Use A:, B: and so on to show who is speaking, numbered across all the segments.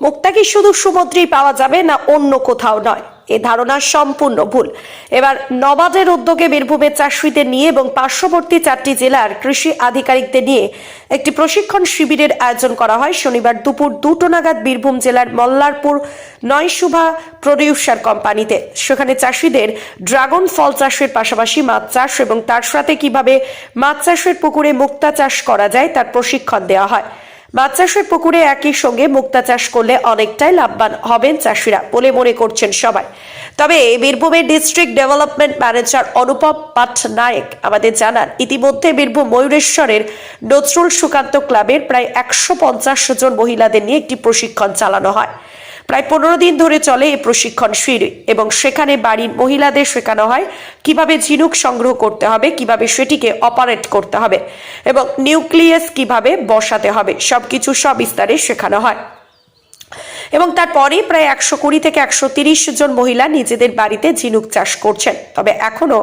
A: মুক্তা কি শুধু সমুদ্রেই পাওয়া যাবে না অন্য কোথাও নয়? এ ধারণা সম্পূর্ণ ভুল। এবার নবাদের উদ্যোগে বীরভূমের চাষিদের নিয়ে এবং পার্শ্ববর্তী 4টি জেলার কৃষি আধিকারিকদের নিয়ে একটি প্রশিক্ষণ শিবিরের আয়োজন করা হয় শনিবার দুপুর 2টো নাগাদ বীরভূম জেলার মল্লারপুর নয়শুভা প্রডিউসার কোম্পানিতে। সেখানে চাষিদের ড্রাগন ফল চাষের পাশাপাশি মাছ চাষ এবং তার সাথে কিভাবে মাছ চাষের পুকুরে মুক্তা চাষ করা যায় তার প্রশিক্ষণ দেওয়া হয়। মাছ চাষের পুকুরে একই সঙ্গে মুক্তা চাষ করলে অনেকটাই লাভবান হবেন চাষিরা বলে মনে করছেন সবাই। তবে বীরভূমের ডিস্ট্রিক্ট ডেভেলপমেন্ট ম্যানেজার অনুপম পাটনায়ক আমাদের জানান, ইতিমধ্যে বীরভূম ময়ূরেশ্বরের নজরুল সুকান্ত ক্লাবের প্রায় 150 জন মহিলাদের নিয়ে একটি প্রশিক্ষণ চালানো হয়। প্রায় 15 দিন ধরে চলে এই প্রশিক্ষণ শিবির এবং সেখানে বাড়ির মহিলাদের শেখানো হয় কিভাবে ঝিনুক সংগ্রহ করতে হবে, কিভাবে সেটিকে অপারেট করতে হবে এবং নিউক্লিয়াস কিভাবে বসাতে হবে, সবকিছু সবিস্তারে শেখানো হয়। এবং তারপরে প্রায় 120 থেকে 130 জন মহিলা নিজেদের বাড়িতে ঝিনুক চাষ করছেন। তবে এখনো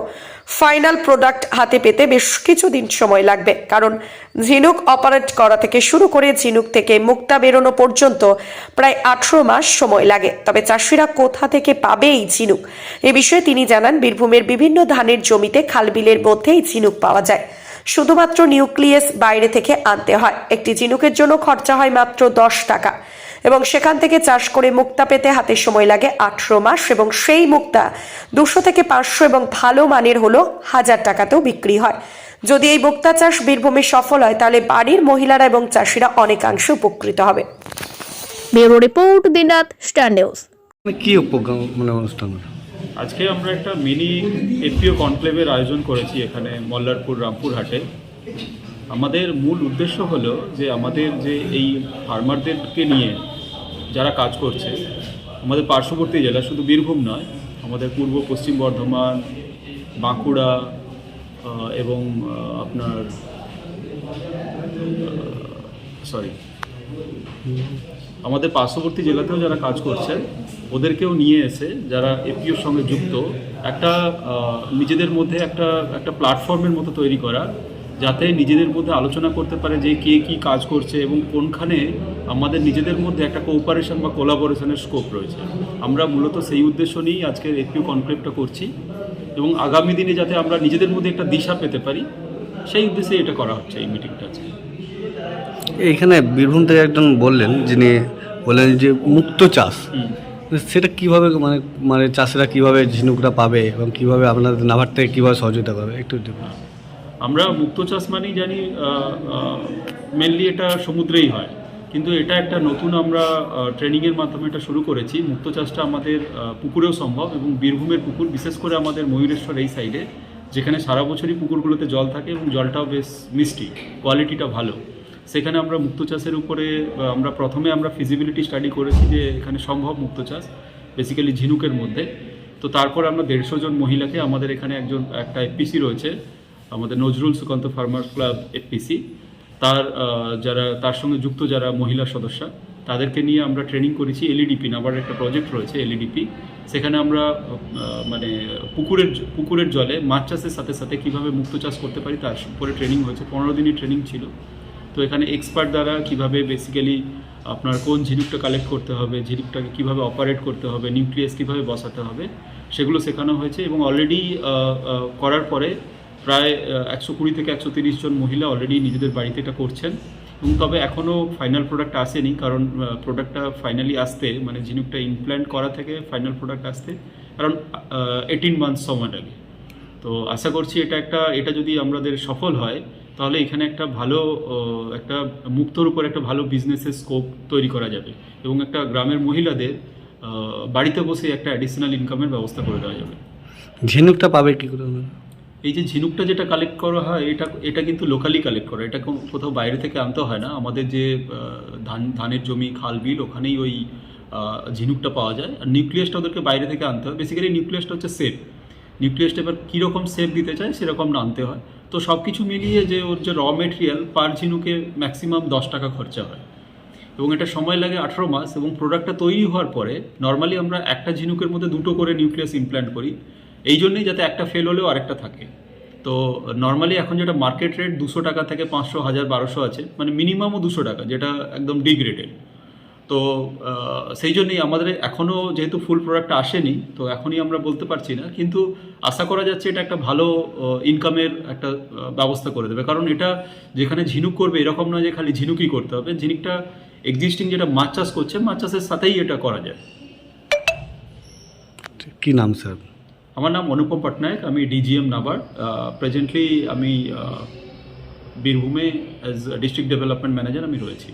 A: ফাইনাল প্রোডাক্ট হাতে পেতে বেশ কিছুদিন সময় লাগবে, কারণ ঝিনুক অপারেট করা থেকে শুরু করে ঝিনুক থেকে মুক্তা বেরোনো পর্যন্ত প্রায় 18 মাস সময় লাগে। তবে চাষিরা কোথা থেকে পাবে এই ঝিনুক, এ বিষয়ে তিনি জানান, বীরভূমের বিভিন্ন ধানের জমিতে খালবিলের মধ্যেই ঝিনুক পাওয়া যায়। শুধুমাত্র নিউক্লিয়াস বাইরে থেকে আনতে হয়। একটি ঝিনুকের জন্য খরচা হয় মাত্র 10 টাকা এবং সেখান থেকে চাষ করে মুক্তা পেতে হাতে সময় লাগে 18 মাস এবং সেই মুক্তা 200 থেকে 500 এবং ভালো মানের হলো 1000 টাকাতেও বিক্রি হয়। যদি এই মুক্তা চাষ বীরভূমে সফল হয় তাহলে বাড়ির মহিলারা এবং চাষিরা অনেকাংশে উপকৃত হবে।
B: ব্যুরো রিপোর্ট, দিনরাত স্টার নিউজ।
C: কি অনুষ্ঠান?
D: আজকে আমরা একটা মিনি এফপিও কনক্লেভের আয়োজন করেছি এখানে মল্লারপুর রামপুরহাটে। আমাদের মূল উদ্দেশ্য হলো যে আমাদের যে এই ফার্মারদেরকে নিয়ে যারা কাজ করছে আমাদের পার্শ্ববর্তী জেলা, শুধু বীরভূম নয়, আমাদের পূর্ব পশ্চিম বর্ধমান, বাঁকুড়া এবং আপনার আমাদের পার্শ্ববর্তী জেলাতেও যারা কাজ করছেন ওদেরকেও নিয়ে এসে যারা এফপিওর সঙ্গে যুক্ত একটা নিজেদের মধ্যে একটা প্ল্যাটফর্মের মতো তৈরি করা, যাতে নিজেদের মধ্যে আলোচনা করতে পারে যে কে কী কাজ করছে এবং কোনখানে আমাদের নিজেদের মধ্যে একটা কোঅপারেশন বা কোলাবোরেশনের স্কোপ রয়েছে। আমরা মূলত সেই উদ্দেশ্য নিয়েই আজকের এফপিও কনক্লেভটা করছি এবং আগামী দিনে যাতে আমরা নিজেদের মধ্যে একটা দিশা পেতে পারি সেই উদ্দেশ্যে এটা করা হচ্ছে এই মিটিংটা আজকে।
C: এইখানে বীরভূম থেকে একজন বললেন যে মুক্ত চাষ, সেটা কিভাবে মানে চাষিরা কিভাবে ঝিনুকটা পাবে এবং কিভাবে আপনাদের নাভার থেকে কিভাবে সহযোগিতা করবে একটু দেখুন।
D: আমরা মুক্ত চাষ মানেই জানি মেনলি এটা সমুদ্রেই হয়, কিন্তু এটা একটা নতুন আমরা ট্রেনিংয়ের মাধ্যমে এটা শুরু করেছি। মুক্ত চাষটা আমাদের পুকুরেও সম্ভব এবং বীরভূমের পুকুর, বিশেষ করে আমাদের ময়ূরেশ্বর এই সাইডে, যেখানে সারা বছরই পুকুরগুলোতে জল থাকে এবং জলটাও বেশ মিষ্টি, কোয়ালিটিটা ভালো, সেখানে আমরা মুক্ত চাষের উপরে প্রথমে আমরা ফিজিবিলিটি স্টাডি করেছি যে এখানে সম্ভব মুক্ত চাষ বেসিক্যালি ঝিনুকের মধ্যে। তো তারপর আমরা 150 জন মহিলাকে, আমাদের এখানে একটা এফপিসি রয়েছে আমাদের Nazrul Sukanta farmers club FPC, তার সঙ্গে যুক্ত যারা মহিলা সদস্য তাদেরকে নিয়ে আমরা ট্রেনিং করেছি। এলইডিপি নামের একটা প্রজেক্ট রয়েছে এলইডিপি, সেখানে আমরা পুকুরের জলে মাছ চাষের সাথে সাথে কীভাবে মুক্ত চাষ করতে পারি তার উপরে ট্রেনিং হয়েছে। 15 দিনের ট্রেনিং ছিল। তো এখানে এক্সপার্ট দ্বারা কীভাবে বেসিক্যালি আপনার কোন ঝিনুকটা কালেক্ট করতে হবে, ঝিনুকটাকে কীভাবে অপারেট করতে হবে, নিউক্লিয়াস কীভাবে বসাতে হবে, সেগুলো শেখানো হয়েছে এবং অলরেডি করার পরে প্রায় 120 থেকে 130 জন মহিলা অলরেডি নিজেদের বাড়িতে এটা করছেন। এবং তবে এখনও ফাইনাল প্রোডাক্ট আসেনি, কারণ প্রোডাক্টটা ফাইনালি আসতে, মানে ঝিনুকটা ইমপ্ল্যান্ট করা থেকে ফাইনাল প্রোডাক্ট আসতে কারণ 18 মান্থস সময় লাগে। তো আশা করছি এটা যদি আমাদের সফল হয় তাহলে এখানে একটা ভালো একটা মুক্তর উপর একটা ভালো বিজনেসের স্কোপ তৈরি করা যাবে এবং একটা গ্রামের মহিলাদের বাড়িতে বসে একটা অ্যাডিশনাল ইনকামের ব্যবস্থা করে দেওয়া যাবে।
C: ঝিনুকটা পাবে কী করে?
D: এই যে ঝিনুকটা যেটা কালেক্ট করা হয় এটা কিন্তু লোকালি কালেক্ট করা, এটা কোথাও বাইরে থেকে আনতে হয় না। আমাদের যে ধানের জমি, খাল বিল, ওখানেই ওই ঝিনুকটা পাওয়া যায়। আর নিউক্লিয়াসটা ওদেরকে বাইরে থেকে আনতে হয়। বেসিক্যালি নিউক্লিয়াসটা হচ্ছে সেফ, নিউক্লিয়াসটা এবার কীরকম সেফ দিতে চায় সেরকম আনতে হয়। তো সব কিছু মিলিয়ে যে ওর যে র মেটেরিয়াল পার ঝিনুকে ম্যাক্সিমাম 10 টাকা খরচা হয় এবং এটা সময় লাগে 18 মাস। এবং প্রোডাক্টটা তৈরি হওয়ার পরে নর্মালি আমরা একটা ঝিনুকের মধ্যে 2টো করে নিউক্লিয়াস ইমপ্ল্যান্ট করি, এই জন্যই যাতে একটা ফেল হলেও আরেকটা থাকে। তো নর্মালি এখন যেটা মার্কেট রেট 200 টাকা থেকে 500, 1000, 1200 আছে, মানে মিনিমামও 200 টাকা, যেটা একদম ডিগ্রেডেড। তো সেই জন্যই আমাদের এখনও যেহেতু ফুল প্রোডাক্ট আসেনি, তো এখনই আমরা বলতে পারছি না, কিন্তু আশা করা যাচ্ছে এটা একটা ভালো ইনকামের একটা ব্যবস্থা করে দেবে। কারণ এটা যেখানে ঝিনুক করবে এরকম নয় যে খালি ঝিনুকই করতে হবে, ঝিনুকটা এক্সিস্টিং যেটা মাছ চাষ করছে মাছ চাষের সাথেই এটা করা যায়।
C: কি নাম স্যার?
D: আমার নাম অনুপম পটনায়ক, আমি ডিজিএম নাবার্ড। প্রেজেন্টলি আমি বীরভূমে অ্যাজ ডিস্ট্রিক্ট ডেভেলপমেন্ট ম্যানেজার আমি রয়েছি।